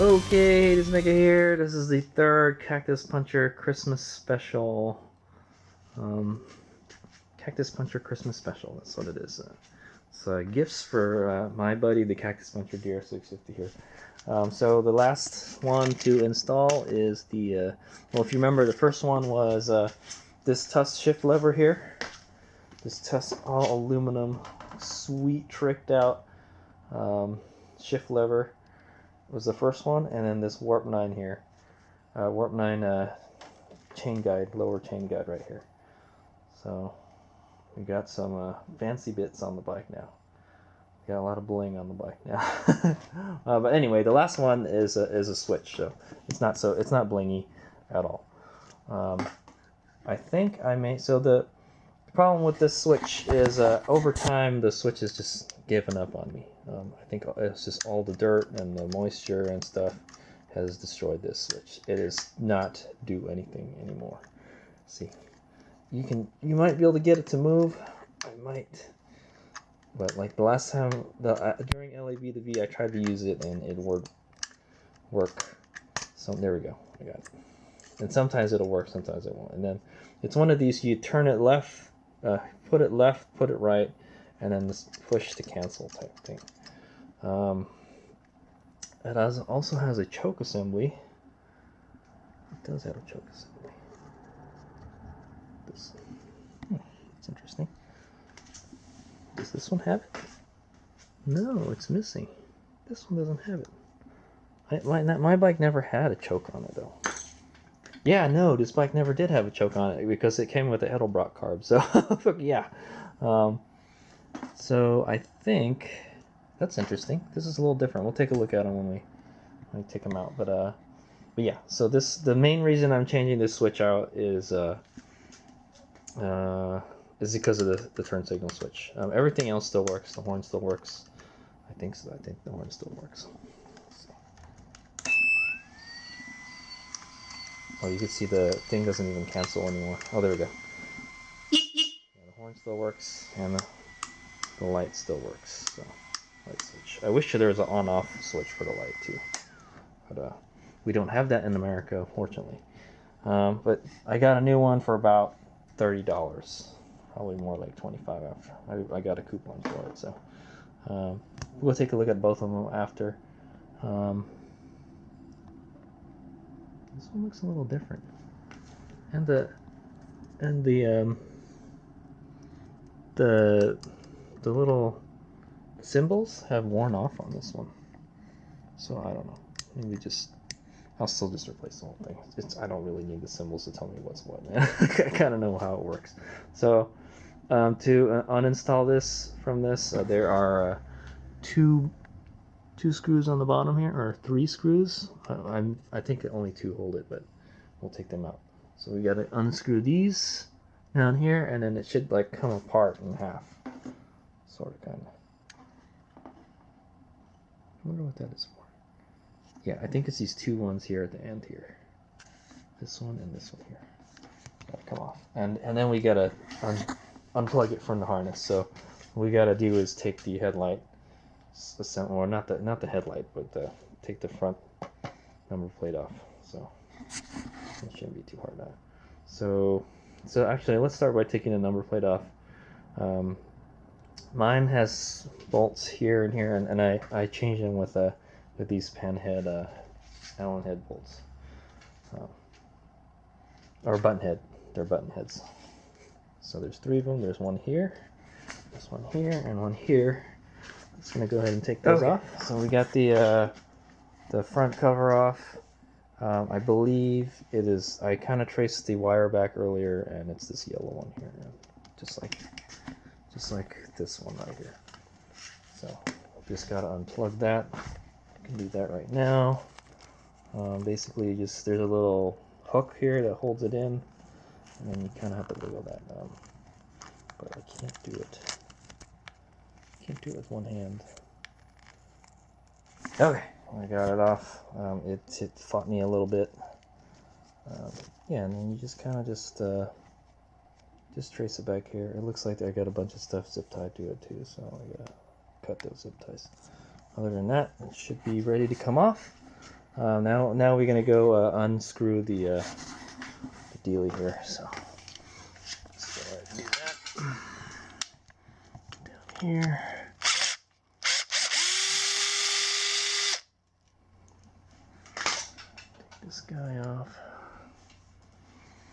Okay, this is Mega here. This is the third Cactus Puncher Christmas special. Cactus Puncher Christmas special, that's what it is. So gifts for my buddy, the Cactus Puncher DR650 here. So the last one to install is the, well, if you remember, the first one was this Tuss shift lever here. This Tuss all aluminum, sweet tricked out shift lever was the first one, and then this Warp 9 here. Warp 9 chain guide, lower chain guide right here. So we got some fancy bits on the bike now. We got a lot of bling on the bike now. But anyway, the last one is a switch, so it's not blingy at all. I think I may. So the problem with this switch is over time the switch has just given up on me. I think it's just all the dirt and the moisture and stuff has destroyed this switch. It is not do anything anymore. See, you might be able to get it to move. I might, but like the last time during LAV the V, I tried to use it and it would work. So there we go. I got it. And sometimes it'll work, sometimes it won't. And then it's one of these. You turn it left, put it left, put it right, and then this push to cancel type thing. It also has a choke assembly. It does have a choke assembly. That's interesting. Does this one have it? No, it's missing. This one doesn't have it. My bike never had a choke on it though. Yeah, no, this bike never did have a choke on it because it came with the handlebar carb. So yeah. So I think that's interesting. This is a little different. We'll take a look at them when we take them out. But yeah. So the main reason I'm changing this switch out is because of the turn signal switch. Everything else still works. The horn still works. I think so. I think the horn still works. Oh, you can see the thing doesn't even cancel anymore. Oh, there we go. Yeah, the horn still works, and the light still works. So, light switch. I wish there was an on-off switch for the light too, but we don't have that in America, fortunately. But I got a new one for about $30, probably more like $25 after. I got a coupon for it, so we'll take a look at both of them after. This one looks a little different, and the little symbols have worn off on this one. So I don't know. Maybe I'll still just replace the whole thing. I don't really need the symbols to tell me what's what, man. I kind of know how it works. So to uninstall this from this, there are two screws on the bottom here, or 3 screws. I think only 2 hold it, but we'll take them out. So we got to unscrew these down here, and then it should like come apart in half, sort of, kind of. I wonder what that is for. Yeah, I think it's these 2 ones here at the end here. This one and this one here. Gotta come off, and then we gotta unplug it from the harness. So what we gotta do is take the headlight. Or not the headlight, but take the front number plate off. So it shouldn't be too hard now. So actually, let's start by taking the number plate off. Mine has bolts here and here, and I changed them with these panhead Allen head bolts, or button head. They're button heads. So there's 3 of them. There's one here, this one here, and one here. Just gonna go ahead and take those off. So we got the front cover off. I believe it is. I kind of traced the wire back earlier, and it's this yellow one here, just like this one right here. So just gotta unplug that. I can do that right now. Basically, there's a little hook here that holds it in, and then you kind of have to wiggle that down. But I can't do it. Can't do it with one hand. Okay, I got it off. It fought me a little bit. Yeah, and then you just kind of just trace it back here. It looks like I got a bunch of stuff zip tied to it too, so I gotta cut those zip ties. Other than that, it should be ready to come off. Now we're gonna go unscrew the dealie here. So let's go ahead and do that. Down here. Take this guy off.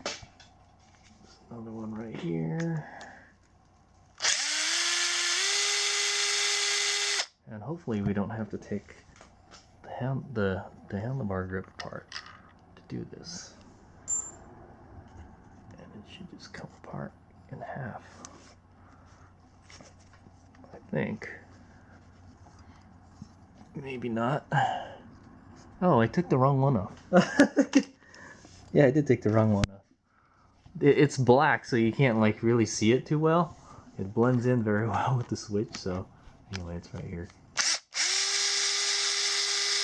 There's another one right here. And hopefully we don't have to take the handlebar grip apart to do this. And it should just come apart in half. I think. Maybe not. Oh, I took the wrong one off. Yeah, I did take the wrong one off. It's black, so you can't like really see it too well. It blends in very well with the switch, so anyway, it's right here.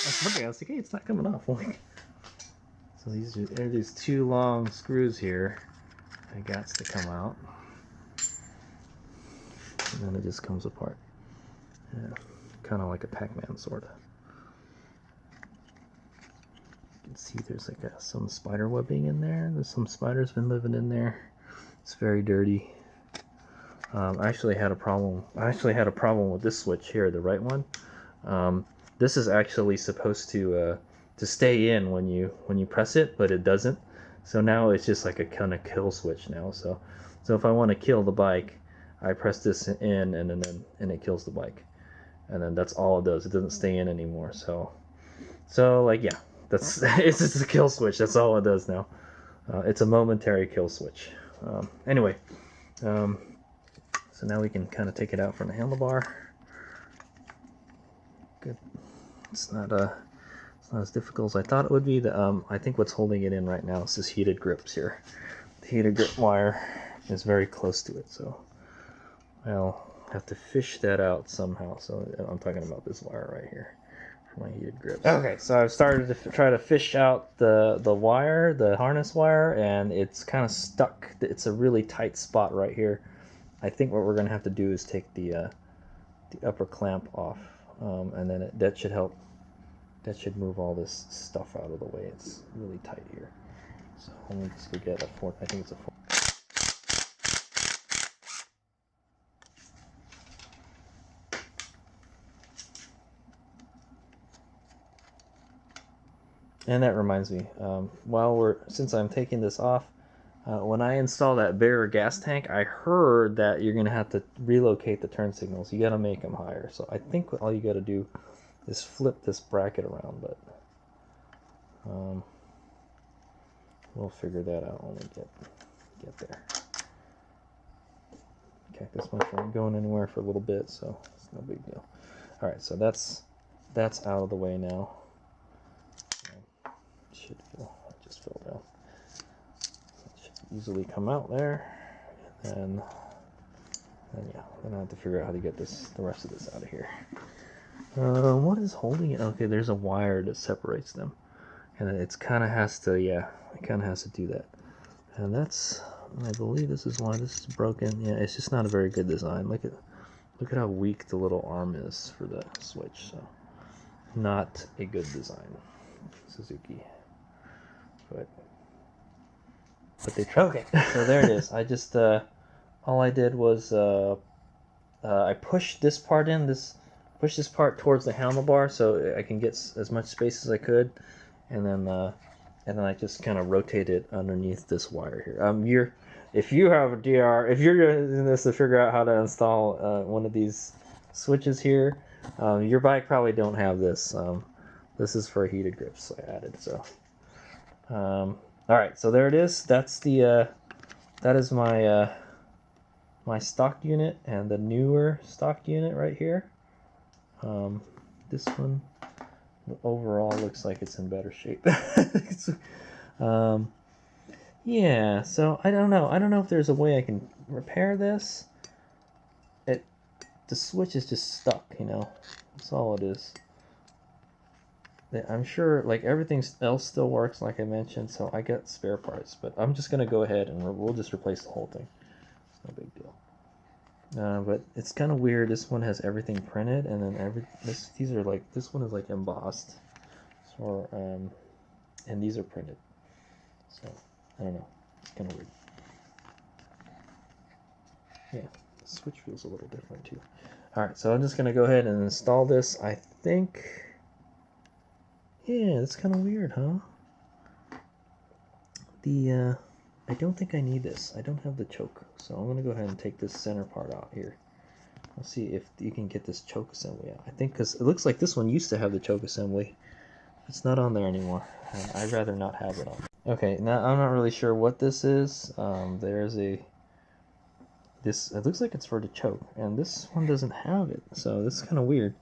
I was wondering, I was like, hey, it's not coming off. So there's two long screws here. I got to come out. And then it just comes apart. Yeah, kind of like a Pac-Man, sort of. You can see there's like some spider webbing in there. There's some spiders been living in there. It's very dirty. I actually had a problem with this switch here, the right one. This is actually supposed to stay in when you press it, but it doesn't. So now it's just like a kind of kill switch now. So if I want to kill the bike, I press this in, and it kills the bike, and then that's all it does. It doesn't stay in anymore. So like, yeah, that's it's just a kill switch. That's all it does now. It's a momentary kill switch. Anyway, so now we can kind of take it out from the handlebar. Good. It's not as difficult as I thought it would be. I think what's holding it in right now is this heated grips here. The heated grip wire is very close to it, so I'll have to fish that out somehow. So I'm talking about this wire right here for my heated grips. Okay, so I've started to try to fish out the wire, the harness wire, and it's kind of stuck. It's a really tight spot right here. I think what we're going to have to do is take the upper clamp off, and then that should help. That should move all this stuff out of the way. It's really tight here. So let me just go get a fork. I think it's a fork. And that reminds me, since I'm taking this off, when I install that bigger gas tank, I heard that you're gonna have to relocate the turn signals. You gotta make them higher. So I think all you gotta do is flip this bracket around, but we'll figure that out when we get there. Cactus Muncher ain't going anywhere for a little bit, so it's no big deal. All right, so that's out of the way now. Just fell down. It should easily come out there, and yeah, then I have to figure out how to get the rest of this out of here. What is holding it? Okay, there's a wire that separates them, and it kind of has to, yeah, it kind of has to do that. And that's, I believe this is why this is broken. Yeah, it's just not a very good design. Look at how weak the little arm is for the switch. So not a good design, Suzuki. But they try. Okay, so there it is. I just all I did was I pushed this part in, push this part towards the handlebar so I can get as much space as I could, and then I just kind of rotate it underneath this wire here. If you have a DR, if you're using this to figure out how to install one of these switches here, your bike probably don't have this. This is for heated grips, so I added. So, all right, so there it is. That's that is my my stock unit and the newer stock unit right here. This one overall looks like it's in better shape. Yeah, so I don't know if there's a way I can repair this. The switch is just stuck, you know. That's all it is. I'm sure like everything else still works like I mentioned, so I got spare parts, but I'm just gonna go ahead and we'll just replace the whole thing. It's no big deal. But it's kind of weird. This one has everything printed, and then these are like, this one is like embossed. It's or and these are printed. So I don't know. It's kind of weird. Yeah, the switch feels a little different too. All right, so I'm just gonna go ahead and install this. I think. Yeah, it's kind of weird, huh? The I don't think I need this. I don't have the choke, so I'm gonna go ahead and take this center part out here. Let's see if you can get this choke assembly out. I think because it looks like this one used to have the choke assembly. It's not on there anymore. I'd rather not have it on. Okay, now I'm not really sure what this is. There's a this. It looks like it's for the choke, and this one doesn't have it. So this is kind of weird.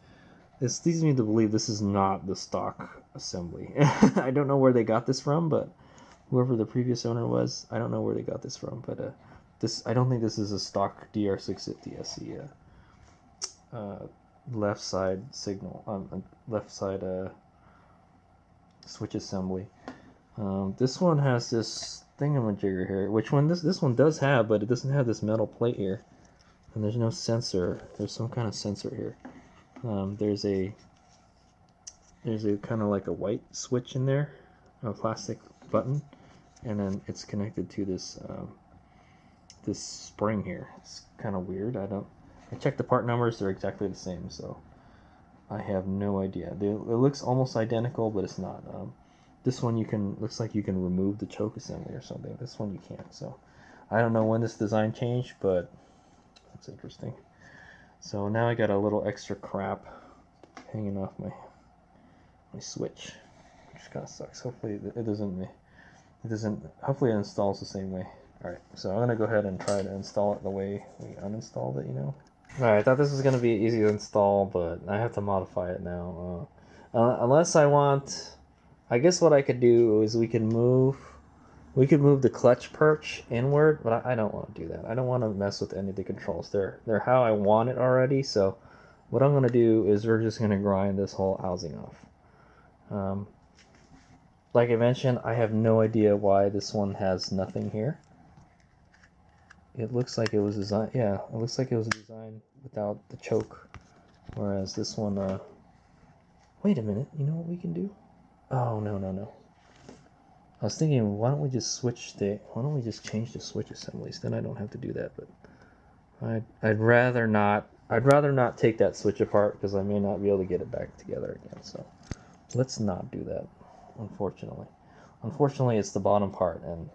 This leads me to believe this is not the stock assembly. I don't know where they got this from, but whoever the previous owner was, I don't know where they got this from. But this, I don't think this is a stock DR650 SE. Left side signal, left side switch assembly. This one has this thingamajigger here, which one this one does have, but it doesn't have this metal plate here, and there's no sensor. There's some kind of sensor here. There's a kind of like a white switch in there, a plastic button, and then it's connected to this this spring here. It's kind of weird. I checked the part numbers; they're exactly the same, so I have no idea. It looks almost identical, but it's not. This one looks like you can remove the choke assembly or something. This one you can't. So I don't know when this design changed, but that's interesting. So now I got a little extra crap hanging off my switch, which kind of sucks. Hopefully it doesn't. Hopefully it installs the same way. All right, so I'm gonna go ahead and try to install it the way we uninstalled it. You know. All right, I thought this was gonna be easy to install, but I have to modify it now. Unless I want, I guess what I could do is we could move the clutch perch inward, but I don't want to do that. I don't want to mess with any of the controls. They're how I want it already. So what I'm gonna do is we're just gonna grind this whole housing off. Like I mentioned, I have no idea why this one has nothing here. It looks like it was designed, yeah, it looks like it was designed without the choke, whereas this one, wait a minute, you know what we can do? Oh, no. I was thinking, why don't we just change the switch assemblies, then I don't have to do that, but I'd rather not take that switch apart, because I may not be able to get it back together again, so let's not do that, unfortunately. Unfortunately, it's the bottom part, and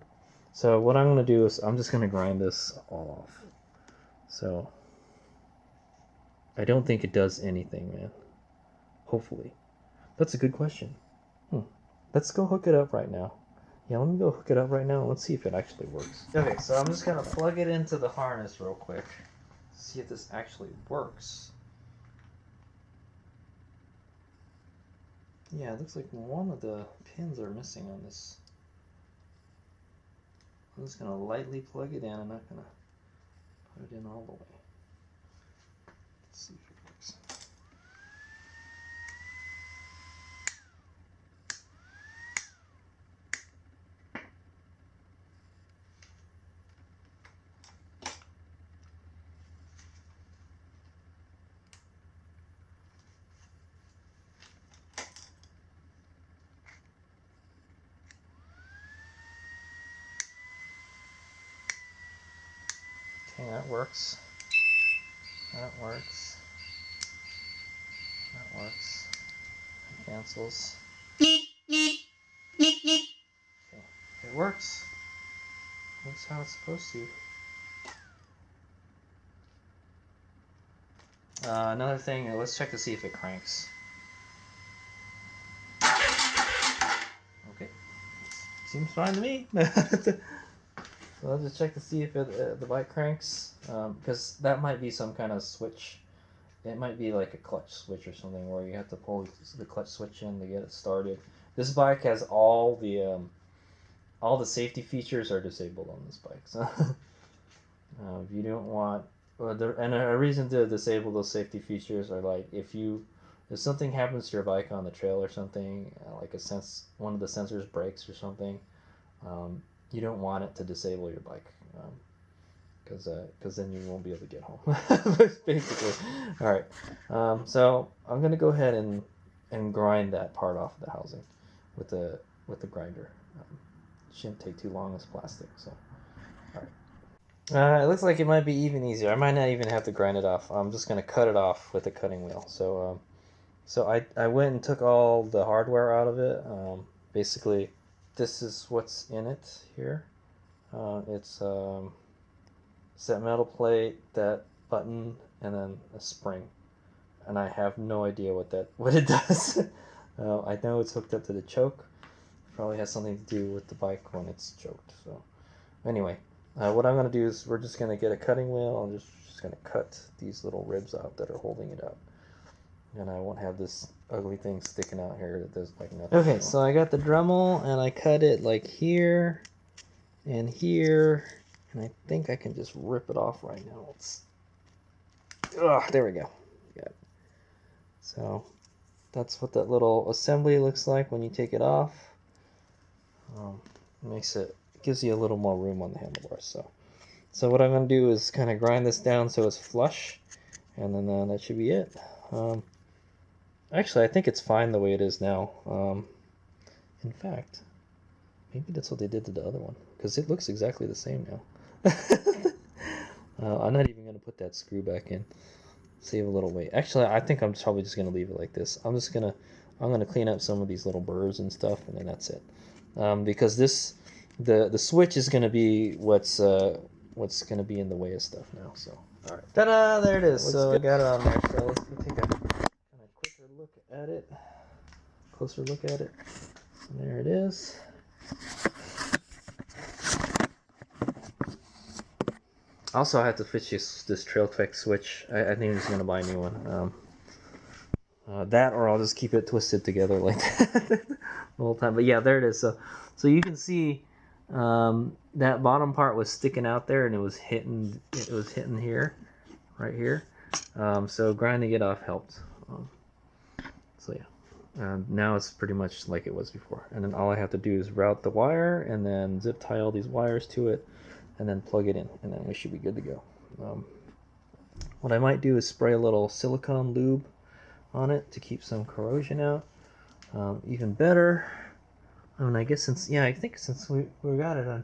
so what I'm going to do is I'm just going to grind this all off. So I don't think it does anything, man. Hopefully. That's a good question. Let's go hook it up right now. Yeah, let me go hook it up right now. Let's see if it actually works. Okay, so I'm just going to plug it into the harness real quick. See if this actually works. Yeah, it looks like one of the pins are missing on this. I'm just going to lightly plug it in. I'm not going to put it in all the way. Let's see if it works. Okay, that works. That works. That works. It cancels. Okay, it works. Works how it's supposed to. Another thing, let's check to see if it cranks. Okay, seems fine to me. So let's just check to see if the bike cranks, because that might be some kind of switch. It might be like a clutch switch or something where you have to pull the clutch switch in to get it started. This bike has all the safety features are disabled on this bike. So if you don't want, and a reason to disable those safety features are like if something happens to your bike on the trail or something, like one of the sensors breaks or something. You don't want it to disable your bike, because then you won't be able to get home. Basically. All right. So I'm gonna go ahead and and grind that part off the housing with the grinder. Shouldn't take too long as plastic. So, all right. It looks like it might be even easier. I might not even have to grind it off. I'm just gonna cut it off with a cutting wheel. So, so I went and took all the hardware out of it. Basically, this is what's in it here. It's that metal plate, that button, and then a spring. And I have no idea what it does. I know it's hooked up to the choke. Probably has something to do with the bike when it's choked. So anyway, what I'm going to do is we're just going to get a cutting wheel. I'm just going to cut these little ribs out that are holding it up. And I won't have this ugly thing sticking out here that does like nothing. Okay, so I got the Dremel and I cut it like here and here. And I think I can just rip it off right now. There we go. Got it. So that's what that little assembly looks like when you take it off. Gives you a little more room on the handlebars. So what I'm going to do is kind of grind this down so it's flush, and then that should be it. Actually, I think it's fine the way it is now. In fact, maybe that's what they did to the other one, because it looks exactly the same now. I'm not even going to put that screw back in. Save a little weight. Actually, I think I'm probably just going to leave it like this. I'm going to clean up some of these little burrs and stuff, and then that's it. Because the switch is going to be what's going to be in the way of stuff now. So, all right, ta-da! There it is. So I got it on there. So let's take a quicker look at it. Closer look at it. So there it is. Also, I have to fix this trail effect switch. I think I'm just gonna buy a new one. That, or I'll just keep it twisted together like that the whole time. But yeah, there it is. So you can see that bottom part was sticking out there, and it was hitting here, right here. So grinding it off helped. So yeah, now it's pretty much like it was before. And then all I have to do is route the wire, and then zip tie all these wires to it, and then plug it in, and then we should be good to go. What I might do is spray a little silicone lube on it to keep some corrosion out. Even better, I mean, I guess since we got it on,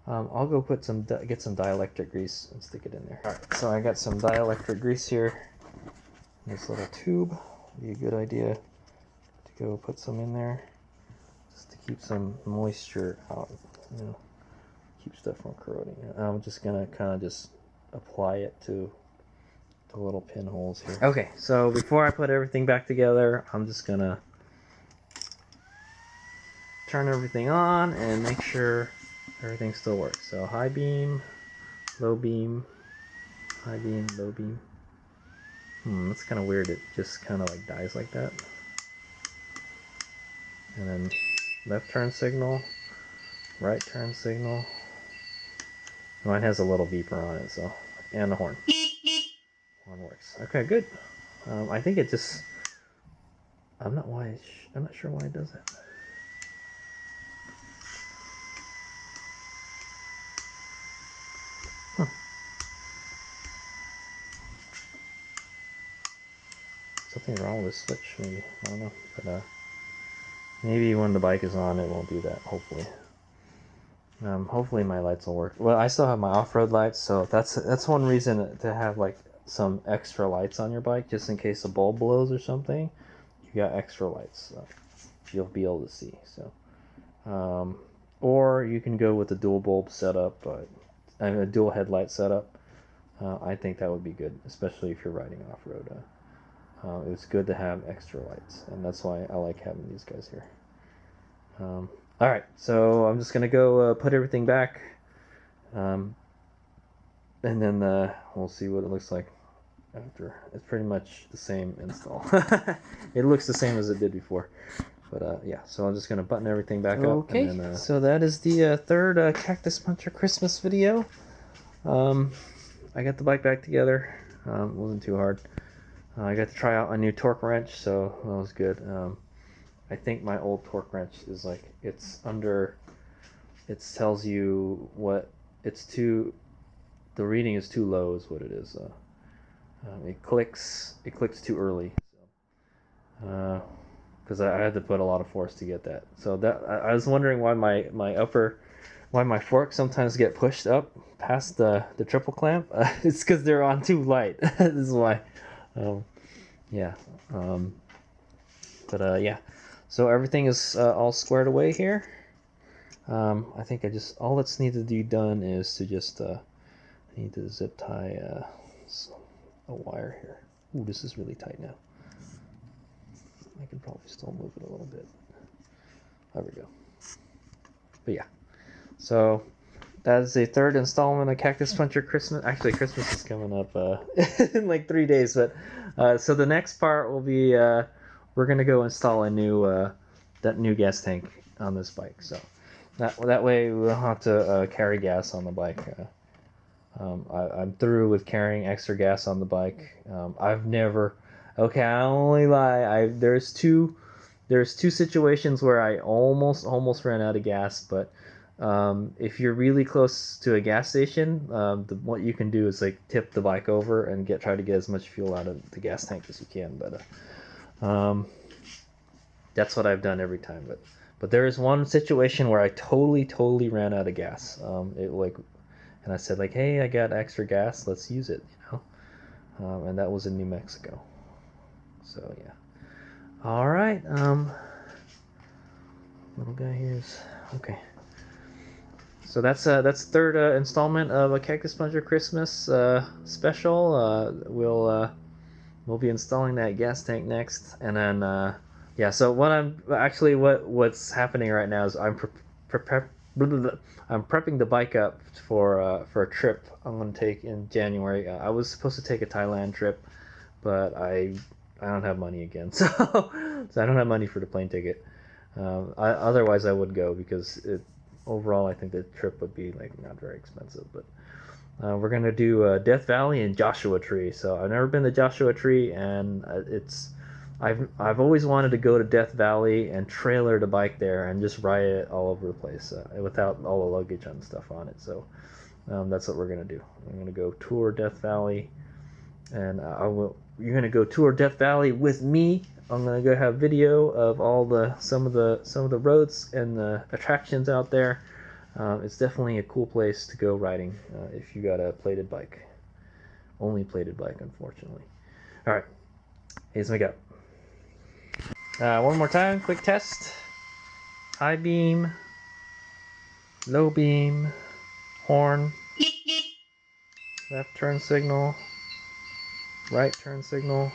I'll go get some dielectric grease and stick it in there. All right, so I got some dielectric grease here. This little tube would be a good idea to go put some in there, just to keep some moisture out. Keep stuff from corroding. I'm just gonna kind of just apply it to the little pinholes here. Okay, so before I put everything back together, I'm just gonna turn everything on and make sure everything still works. So high beam, low beam, high beam, low beam. That's kind of weird. It just kind of like dies like that. And then left turn signal, right turn signal. Mine has a little beeper on it, so, and the horn. Horn works. Okay, good. I think it just. I'm not sure why it does that. Something wrong with the switch, maybe. I don't know, but maybe when the bike is on, it won't do that. Hopefully. Hopefully my lights will work. Well, I still have my off-road lights, so that's one reason to have like some extra lights on your bike, just in case a bulb blows or something. You got extra lights, you'll be able to see. So, or you can go with the dual bulb setup, a dual headlight setup. I think that would be good, especially if you're riding off-road. It's good to have extra lights, and that's why I like having these guys here. Alright, so I'm just going to go put everything back, and then we'll see what it looks like after. It's pretty much the same install. It looks the same as it did before. But yeah, so I'm just going to button everything back up. Okay, and then, so that is the third Cactus Puncher Christmas video. I got the bike back together. It wasn't too hard. I got to try out a new torque wrench, so that was good. I think my old torque wrench is like, it tells you what the reading is too low is what it is. It clicks too early. So, because I had to put a lot of force to get that. So that I was wondering why why my forks sometimes get pushed up past the triple clamp. It's because they're on too light. This is why. Yeah. Yeah. So everything is all squared away here. I think all that's needed to be done is to just I need to zip tie a wire here. Ooh, this is really tight now. I can probably still move it a little bit. There we go. But yeah, so that's the third installment of Cactus Puncher Christmas. Actually, Christmas is coming up in like 3 days. But so the next part will be we're gonna go install a new that new gas tank on this bike. So that way we don't have to carry gas on the bike. I'm through with carrying extra gas on the bike. I've never. Okay, I only lie. There's two situations where I almost ran out of gas, but if you're really close to a gas station, what you can do is like tip the bike over and try to get as much fuel out of the gas tank as you can. But that's what I've done every time. But there is one situation where I totally ran out of gas. And I said like, hey, I got extra gas, let's use it, and that was in New Mexico. So yeah. All right. Little guy here is okay. So that's third installment of a Cactus Puncher Christmas special. We'll be installing that gas tank next, and then yeah. So what's happening right now is I'm prepping the bike up for a trip I'm going to take in January. I was supposed to take a Thailand trip, but I don't have money again, so I don't have money for the plane ticket. Otherwise, I would go because overall I think the trip would be like not very expensive. But we're gonna do Death Valley and Joshua Tree. So I've never been to Joshua Tree, and I've always wanted to go to Death Valley and trailer the bike there and just ride it all over the place without all the luggage and stuff on it. So that's what we're gonna do. I'm gonna go tour Death Valley, and you're gonna go tour Death Valley with me. I'm gonna go have video of some of the roads and the attractions out there. It's definitely a cool place to go riding if you got a plated bike. Only plated bike, unfortunately. All right, here's my go. One more time, quick test. High beam, low beam, horn, left turn signal, right turn signal,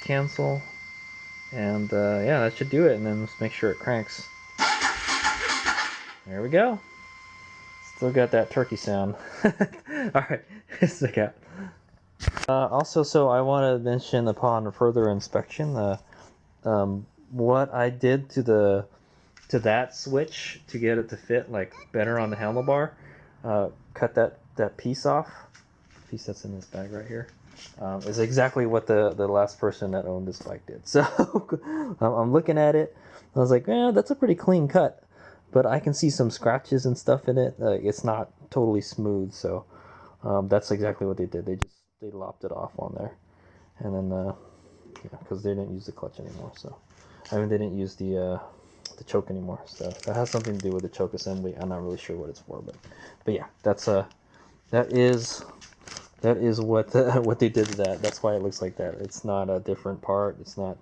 cancel, and yeah, that should do it. And then let's make sure it cranks. There we go. Still got that turkey sound. All right, stick out. Also, so I want to mention upon further inspection, what I did to that switch to get it to fit like better on the handlebar. Cut that piece off. Piece that's in this bag right here. Is exactly what the last person that owned this bike did. So I'm looking at it. I was like, that's a pretty clean cut, but I can see some scratches and stuff in it. It's not totally smooth. So that's exactly what they did. They lopped it off on there, and then because they didn't use the clutch anymore. So I mean, they didn't use the choke anymore. So that has something to do with the choke assembly. I'm not really sure what it's for, but yeah, that is what they did to that. That's why it looks like that. It's not a different part. It's not,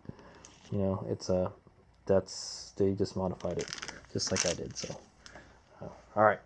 they just modified it, just like I did. So, all right.